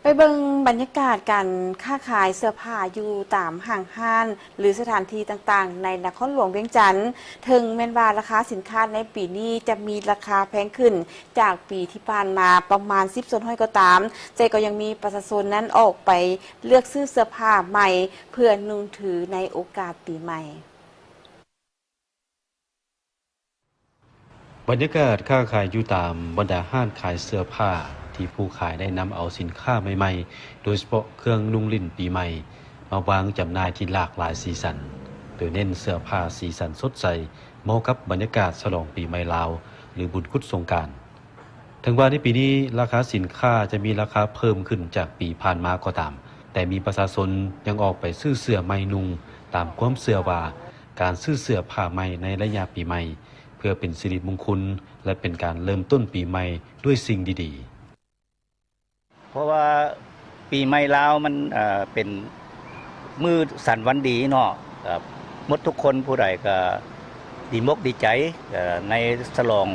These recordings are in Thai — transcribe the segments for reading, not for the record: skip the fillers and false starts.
ไปเบิ่งบรรยากาศการค้าขายเสื้อผ้าอยู่ตามห้างห้านหรือสถานที่ต่างๆในนครหลวงเวียงจันทร์ถึงแม้ว่าราคาสินค้าในปีนี้จะมีราคาแพงขึ้นจากปีที่ผ่านมาประมาณ10 ส่วนห้อยก็ตามแต่ก็ยังมีประชาชนนั้นออกไปเลือกซื้อเสื้อผ้าใหม่เพื่อนุ่งถือในโอกาสปีใหม่บรรยากาศค้าขายอยู่ตามบรรดาห้างขายเสื้อผ้าที่ผู้ขายได้นำเอาสินค้าใหม่ๆโดยเฉพาะเครื่องนุ่งลิ่นปีใหม่มาวางจำหน่ายที่หลากหลายสีสันโดยเน้นเสื้อผ้าสีสันสดใสเหมาะกับบรรยากาศฉลองปีใหม่ลาวหรือบุญกุศลสงกรานต์ถึงว่าในปีนี้ราคาสินค้าจะมีราคาเพิ่มขึ้นจากปีผ่านมาก็ตามแต่มีประชาชนยังออกไปซื้อเสื้อใหม่นุ่งตามความเชื่อว่าการซื้อเสื้อผ้าใหม่ในระยะปีใหม่เพื่อเป็นสิริมงคลและเป็นการเริ่มต้นปีใหม่ด้วยสิ่งดีๆเพราะว่าปีใหม่ลาวมันเป็นมือสันวันดีเนาะหมดทุกคนผู้ใดก็ดีมกดีใจในฉลอง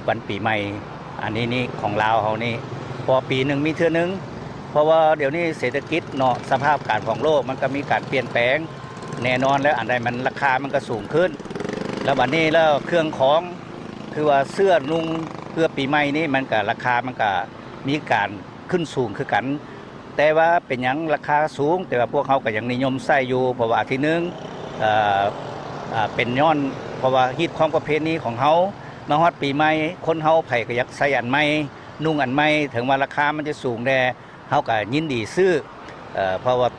วันปีใหม่อันนี้ของลาวเฮานี่พอปีหนึ่งมีเทื่อนึงเพราะว่าเดี๋ยวนี้เศรษฐกิจเนาะสภาพการของโลกมันก็มีการเปลี่ยนแปลงแน่นอนแล้วอันใดมันราคามันก็สูงขึ้นแล้วบัดนี้แล้วเครื่องของคือว่าเสื้อนุ่งเพื่อปีใหม่นี้มันก็ราคามันก็มีการขึ้นสูงคือกันแต่ว่าเป็นหยังราคาสูงแต่ว่าพวกเขาก็ยังนิยมใส่อยู่เพราะว่าที่นึงเป็นย้อนเพราะว่าฮิตของประเพณีของเขามาฮอดปีใหม่คนเฮาไผก็อยากใส่อันใหม่นุ่งอันใหม่ถึงว่าราคามันจะสูงแน่เฮาก็ยินดีซื้อเพราะว่า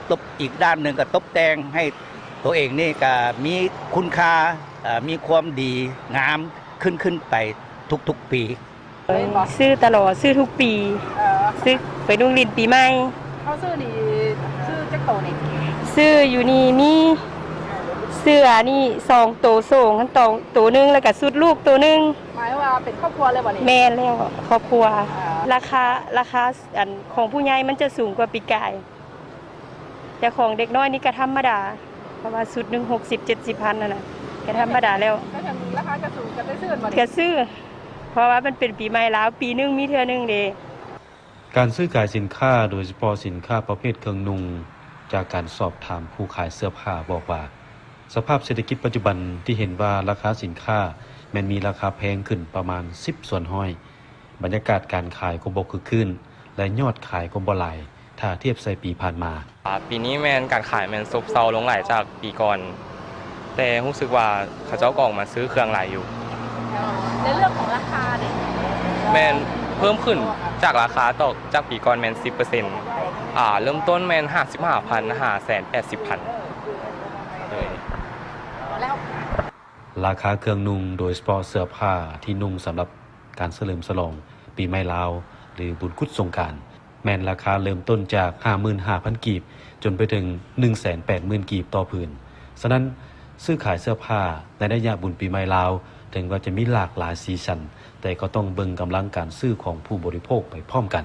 ตบอีกด้านนึงก็ตบแต่งให้ตัวเองนี่ก็มีคุณค่ามีความดีงามขึ้นไปทุกๆปีซื้อตลอดซื้อทุกปีซื้อไปนุ่งลิ่นปีใหม่เขาซื้อนี่ซื้อจักโตนี่ซื้ออยู่นี่มีเสื้อนี่2 โตส่งกันตัวนึงแล้วก็สุดลูกตัวนึงหมายว่าเป็นครอบครัวเลยบ่นี่แม่นแล้วครอบครัวราคาอันของผู้ใหญ่มันจะสูงกว่าปีกายแต่ของเด็กน้อยนี่ก็ธรรมดาเพราะว่าสุดนึง60-70 พันนั่นน่ะก็ธรรมดาแล้วก็ยังราคาก็สูงก็ได้ซื้อบ่นี่ก็ซื้อเพราะว่ามันเป็นปีใหม่แล้วปีนึงมีเทื่อนึงเด้การซื้อขายสินค้าโดยเฉพาะสินค้าประเภทเครื่องนุ่งจากการสอบถามผู้ขายเสื้อผ้าบอกว่าสภาพเศรษฐกิจปัจจุบันที่เห็นว่าราคาสินค้าแม้นมีราคาแพงขึ้นประมาณ10 ส่วนห้อยบรรยากาศการขายก็บ่คึกคืนและยอดขายก็บ่หลายถ้าเทียบใส่ปีผ่านมาปีนี้แม่นการขายแม่นซบเซาลงหลายจากปีก่อนแต่รู้สึกว่าเขาเจ้าก็ออกมาซื้อเครื่องหลายอยู่ในเรื่องของราคาเนี่ยแม่นเพิ่มขึ้นจากราคาต่อจากปีก่อนแม่น 10% เริ่มต้นแม่น 55,000 580,000 เลยราคาเครื่องนุ่งโดยเฉพาะเสื้อผ้าที่นุ่งสำหรับการเฉลิมฉลองปีใหม่ลาวหรือบุญกุศลสงกรานต์แม่นราคาเริ่มต้นจาก 55,000 กีบจนไปถึง 180,000 กีบต่อผืนฉะนั้นซื้อขายเสื้อผ้าในระยะบุญปีใหม่ลาวถึงว่าจะมีหลากหลายสีสันแต่ก็ต้องเบิ่งกำลังการซื้อของผู้บริโภคไปพร้อมกัน